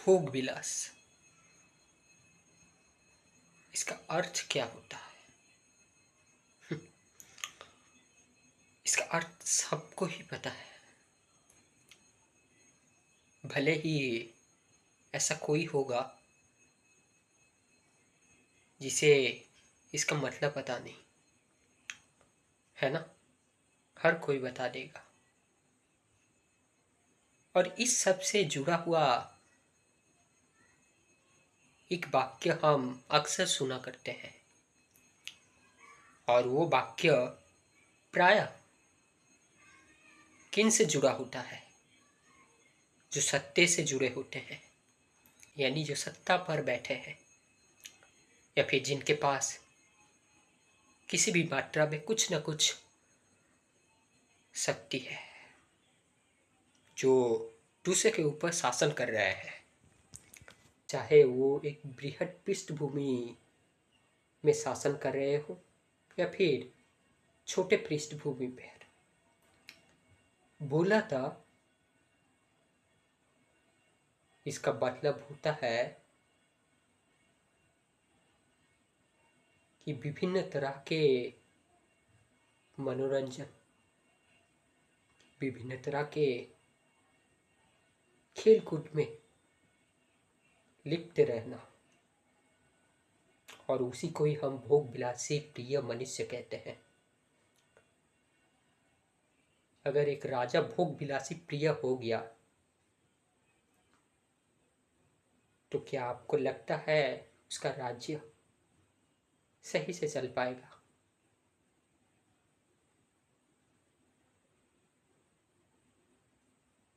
भोग विलास, इसका अर्थ क्या होता है? इसका अर्थ सबको ही पता है। भले ही ऐसा कोई होगा जिसे इसका मतलब पता नहीं, है ना? हर कोई बता देगा। और इस सब से जुड़ा हुआ एक वाक्य हम अक्सर सुना करते हैं, और वो वाक्य प्रायः किन से जुड़ा होता है? जो सत्य से जुड़े होते हैं, यानी जो सत्ता पर बैठे हैं, या फिर जिनके पास किसी भी मात्रा में कुछ न कुछ शक्ति है, जो दूसरे के ऊपर शासन कर रहे हैं। चाहे वो एक बृहद पृष्ठभूमि में शासन कर रहे हो या फिर छोटे पृष्ठभूमि पर। बोला था इसका मतलब होता है कि विभिन्न तरह के मनोरंजन, विभिन्न तरह के खेल कूद में लिप्त रहना, और उसी को ही हम भोग विलासी प्रिय मनुष्य कहते हैं। अगर एक राजा भोग विलासी प्रिय हो गया तो क्या आपको लगता है उसका राज्य सही से चल पाएगा?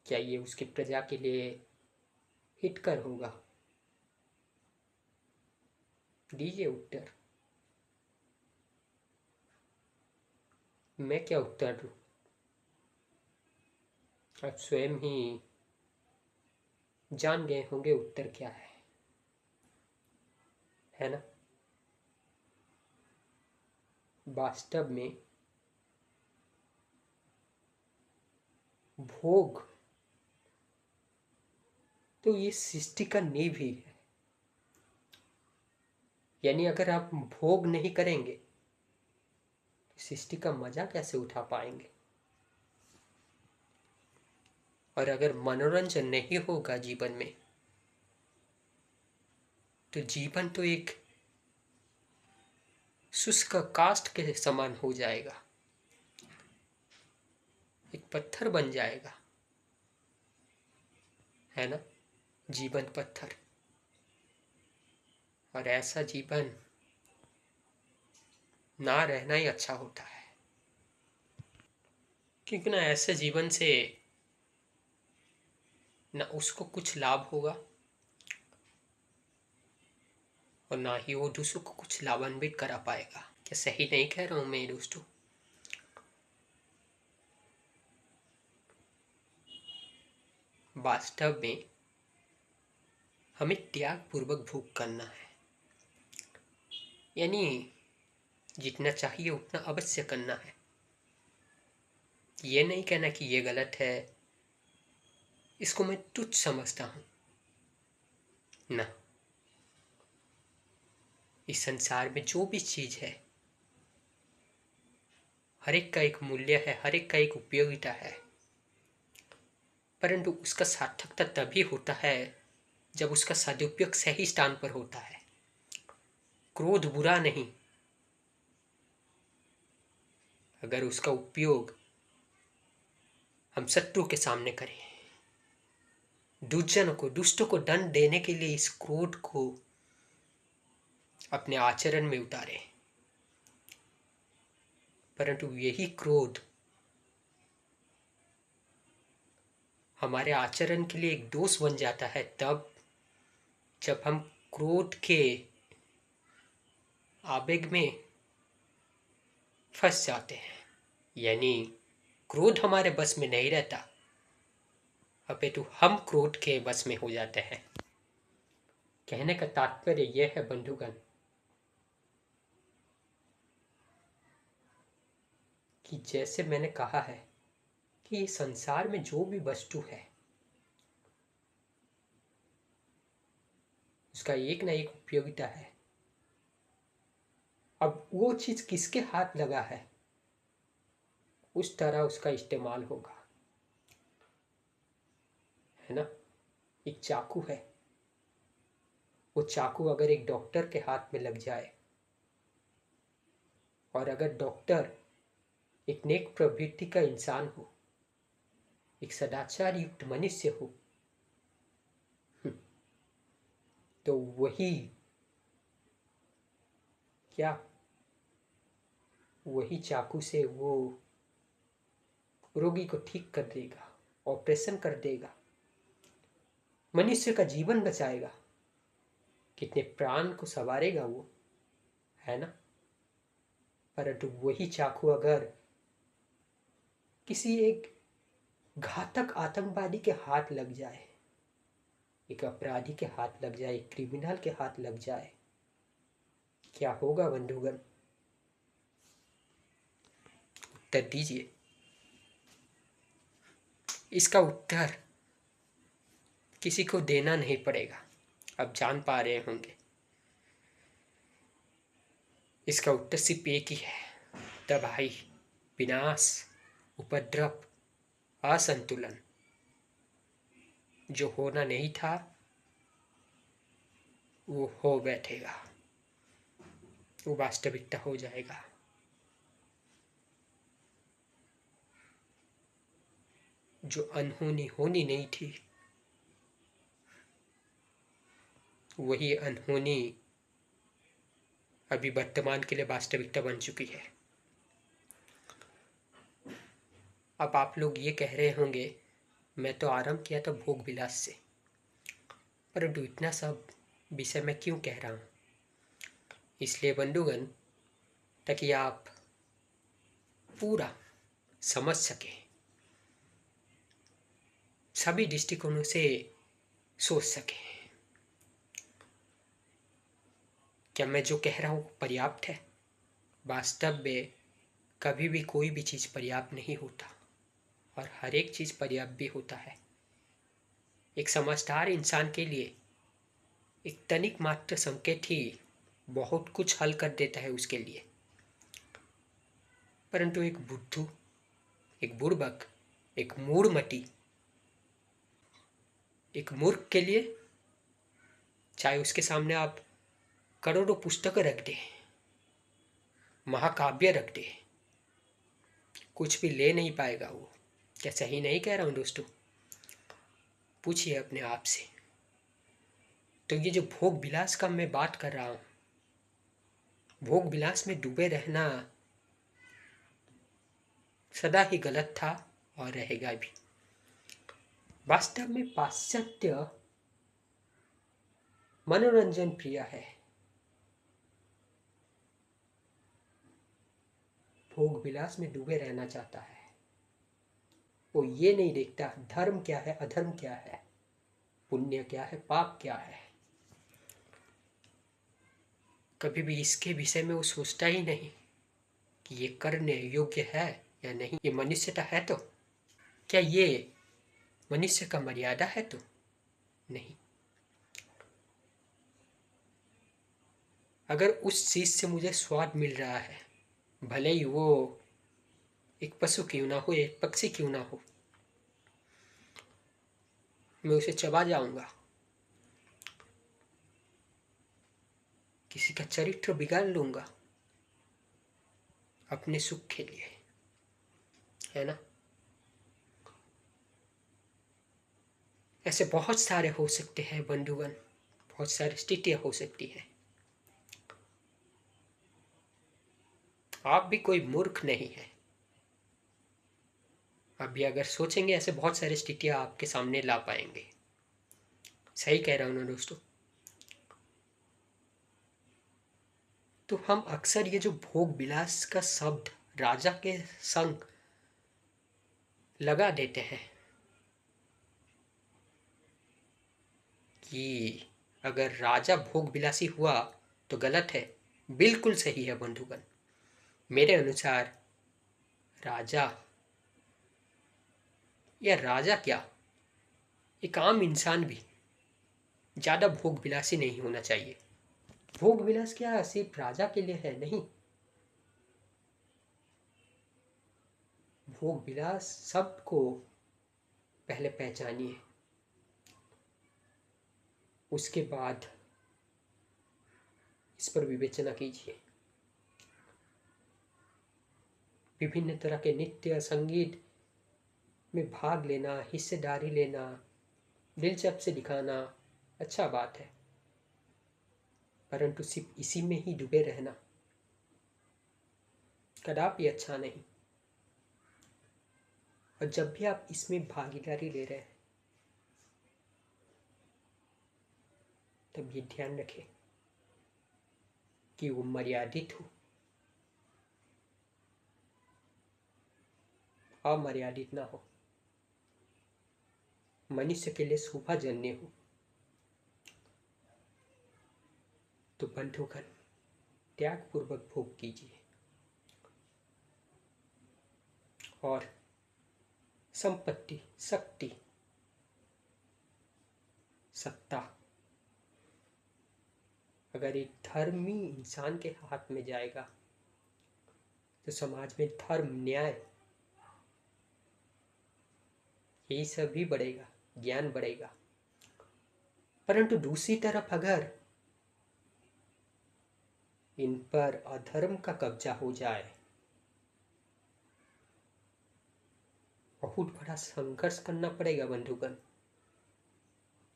क्या ये उसकी प्रजा के लिए हितकर होगा? दीजिए उत्तर। मैं क्या उत्तर दूं? आप स्वयं ही जान गए होंगे उत्तर क्या है ना? वास्तव में भोग तो ये सृष्टि का नींव ही है। यानी अगर आप भोग नहीं करेंगे तो सृष्टि का मजा कैसे उठा पाएंगे? और अगर मनोरंजन नहीं होगा जीवन में तो जीवन तो एक शुष्क काष्ठ के समान हो जाएगा, एक पत्थर बन जाएगा, है ना? जीवन पत्थर। और ऐसा जीवन ना रहना ही अच्छा होता है, क्योंकि ना ऐसे जीवन से ना उसको कुछ लाभ होगा और ना ही वो दूसरों को कुछ लाभान्वित करा पाएगा। क्या सही नहीं कह रहा हूं मैं दोस्तों? वास्तव में हमें त्याग पूर्वक भोग करना है, यानी जितना चाहिए उतना अवश्य करना है। ये नहीं कहना कि ये गलत है, इसको मैं तुच्छ समझता हूं ना। इस संसार में जो भी चीज है, हर एक का एक मूल्य है, हर एक का एक उपयोगिता है, परंतु उसका सार्थकता तभी होता है जब उसका सदुपयोग सही स्थान पर होता है। क्रोध बुरा नहीं, अगर उसका उपयोग हम शत्रु के सामने करें, दुर्जनों को, दुष्टों को दंड देने के लिए इस क्रोध को अपने आचरण में उतारे, परंतु यही क्रोध हमारे आचरण के लिए एक दोष बन जाता है तब जब हम क्रोध के आवेग में फंस जाते हैं। यानी क्रोध हमारे बस में नहीं रहता, अपितु हम क्रोध के बस में हो जाते हैं। कहने का तात्पर्य यह है बंधुगण कि जैसे मैंने कहा है कि संसार में जो भी वस्तु है उसका एक ना एक उपयोगिता है। अब वो चीज किसके हाथ लगा है उस तरह उसका इस्तेमाल होगा, है ना। एक चाकू है, वो चाकू अगर एक डॉक्टर के हाथ में लग जाए और अगर डॉक्टर एक नेक प्रवृत्ति का इंसान हो, एक सदाचार युक्त मनुष्य हो, तो वही चाकू से वो रोगी को ठीक कर देगा, ऑपरेशन कर देगा, मनुष्य का जीवन बचाएगा, कितने प्राण को संवारेगा वो, है ना। परंतु वही चाकू अगर किसी एक घातक आतंकवादी के हाथ लग जाए, एक अपराधी के हाथ लग जाए, एक क्रिमिनल के हाथ लग जाए, क्या होगा बंधुगण? उत्तर दीजिए। इसका उत्तर किसी को देना नहीं पड़ेगा, अब जान पा रहे होंगे। इसका उत्तर सिर्फ एक ही है, तबाही, विनाश, उपद्रव, असंतुलन। जो होना नहीं था वो हो बैठेगा, वो वास्तविकता हो जाएगा। जो अनहोनी होनी नहीं थी वही अनहोनी अभी वर्तमान के लिए वास्तविकता बन चुकी है। अब आप लोग ये कह रहे होंगे मैं तो आरंभ किया था भोग विलास से, परंतु इतना सब विषय मैं क्यों कह रहा हूँ? इसलिए बंधुगण, ताकि आप पूरा समझ सके, सभी दृष्टिकोणों से सोच सके। क्या मैं जो कह रहा हूँ पर्याप्त है? वास्तव में कभी भी कोई भी चीज़ पर्याप्त नहीं होता और हर एक चीज़ पर्याप्त भी होता है। एक समझदार इंसान के लिए एक तनिक मात्र संकेत ही बहुत कुछ हल कर देता है उसके लिए, परंतु एक बुद्धू, एक बुड़बक, एक मूढ़मती, एक मूर्ख के लिए चाहे उसके सामने आप करोड़ों पुस्तकें रख दे, महाकाव्य रख दे, कुछ भी ले नहीं पाएगा वो। क्या सही नहीं कह रहा हूँ दोस्तों? पूछिए अपने आप से। तो ये जो भोग विलास का मैं बात कर रहा हूँ, भोग विलास में डूबे रहना सदा ही गलत था और रहेगा भी। वास्तव में पाश्चात्य मनोरंजन प्रिय है, भोग विलास में डूबे रहना चाहता है। वो ये नहीं देखता धर्म क्या है, अधर्म क्या है, पुण्य क्या है, पाप क्या है। कभी भी इसके विषय में वो सोचता ही नहीं कि ये करने योग्य है या नहीं, ये मनुष्यता है तो, क्या ये मनुष्य का मर्यादा है तो नहीं। अगर उस चीज से मुझे स्वाद मिल रहा है, भले ही वो एक पशु क्यों ना हो, एक पक्षी क्यों ना हो, मैं उसे चबा जाऊंगा, किसी का चरित्र बिगाड़ लूंगा अपने सुख के लिए, है ना। ऐसे बहुत सारे हो सकते हैं बंधुगण, बहुत सारी स्थितियां हो सकती हैं। आप भी कोई मूर्ख नहीं है। अभी अगर सोचेंगे ऐसे बहुत सारी स्थितियां आपके सामने ला पाएंगे। सही कह रहा हूं ना दोस्तों? तो हम अक्सर ये जो भोग विलास का शब्द राजा के संग लगा देते हैं कि अगर राजा भोग विलासी हुआ तो गलत है। बिल्कुल सही है बंधुगण। मेरे अनुसार राजा, या राजा क्या, एक आम इंसान भी ज़्यादा भोग विलासी नहीं होना चाहिए। भोग विलास क्या सिर्फ राजा के लिए है? नहीं, भोग विलास सबको पहले पहचानिए, उसके बाद इस पर विवेचना कीजिए। विभिन्न तरह के नृत्य संगीत में भाग लेना, हिस्सेदारी लेना, दिलचस्पी दिखाना अच्छा बात है, परंतु सिर्फ इसी में ही डूबे रहना कदापि अच्छा नहीं। और जब भी आप इसमें भागीदारी ले रहे हैं तब ये ध्यान रखें कि वो मर्यादित हो, अमर्यादित ना हो, मनुष्य के लिए शोभाजन्य हो। तो बंधुगण, त्यागपूर्वक भोग कीजिए और संपत्ति, शक्ति, सत्ता अगर एक धर्मी इंसान के हाथ में जाएगा तो समाज में धर्म, न्याय यही सब भी बढ़ेगा, ज्ञान बढ़ेगा। परंतु दूसरी तरफ अगर इन पर अधर्म का कब्जा हो जाए, बहुत बड़ा संघर्ष करना पड़ेगा बंधुगण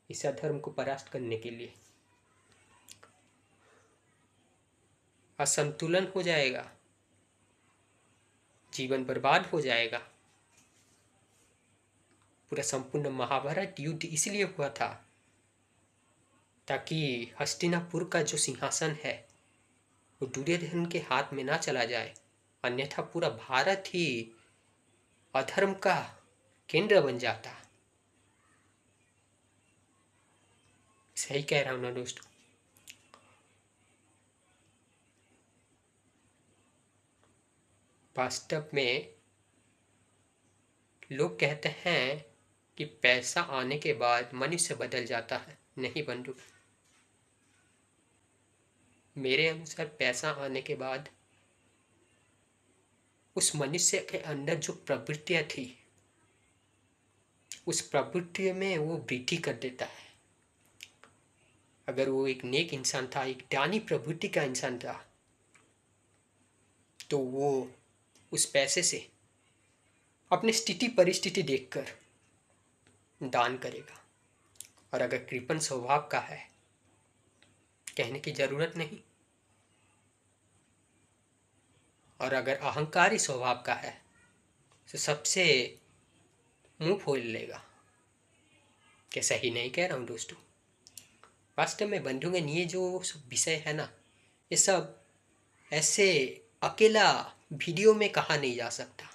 इस अधर्म को परास्त करने के लिए। असंतुलन हो जाएगा, जीवन बर्बाद हो जाएगा। पूरा संपूर्ण महाभारत युद्ध इसलिए हुआ था ताकि हस्तिनापुर का जो सिंहासन है वो दुर्योधन के हाथ में ना चला जाए, अन्यथा पूरा भारत ही अधर्म का केंद्र बन जाता। सही कह रहा हूं ना दोस्तों? वास्तव में लोग कहते हैं कि पैसा आने के बाद मनुष्य बदल जाता है। नहीं बंधु, मेरे अनुसार पैसा आने के बाद उस मनुष्य के अंदर जो प्रवृत्तियां थी उस प्रवृत्ति में वो वृद्धि कर देता है। अगर वो एक नेक इंसान था, एक दानी प्रवृत्ति का इंसान था, तो वो उस पैसे से अपनी स्थिति परिस्थिति देखकर दान करेगा। और अगर कृपण स्वभाव का है, कहने की जरूरत नहीं, और अगर अहंकारी स्वभाव का है तो सबसे मुंह खोल लेगा। क्या सही नहीं कह रहा हूं दोस्तों? वास्तव में बंधुगण, ये जो विषय है ना, ये सब ऐसे अकेला वीडियो में कहा नहीं जा सकता।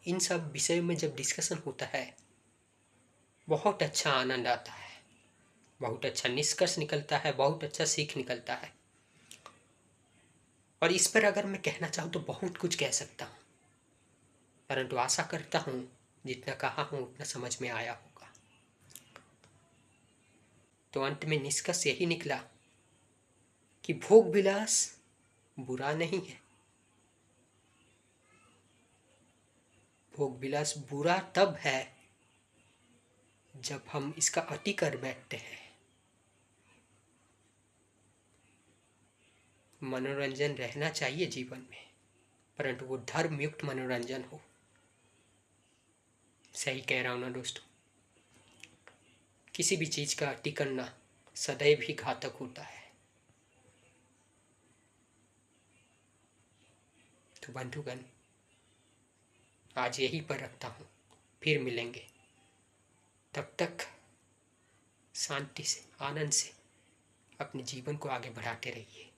इन सब विषयों में जब डिस्कशन होता है बहुत अच्छा आनंद आता है, बहुत अच्छा निष्कर्ष निकलता है, बहुत अच्छा सीख निकलता है। और इस पर अगर मैं कहना चाहूँ तो बहुत कुछ कह सकता हूँ, परंतु आशा करता हूँ जितना कहा हूँ उतना समझ में आया होगा। तो अंत में निष्कर्ष यही निकला कि भोग विलास बुरा नहीं है। भोग विलास बुरा तब है जब हम इसका अति कर बैठते हैं। मनोरंजन रहना चाहिए जीवन में, परंतु वो धर्म युक्त मनोरंजन हो। सही कह रहा हूं ना दोस्तों? किसी भी चीज का अति करना सदैव ही घातक होता है। तो बंधुगण, आज यहीं पर रखता हूं, फिर मिलेंगे। तब तक शांति से, आनंद से अपने जीवन को आगे बढ़ाते रहिए।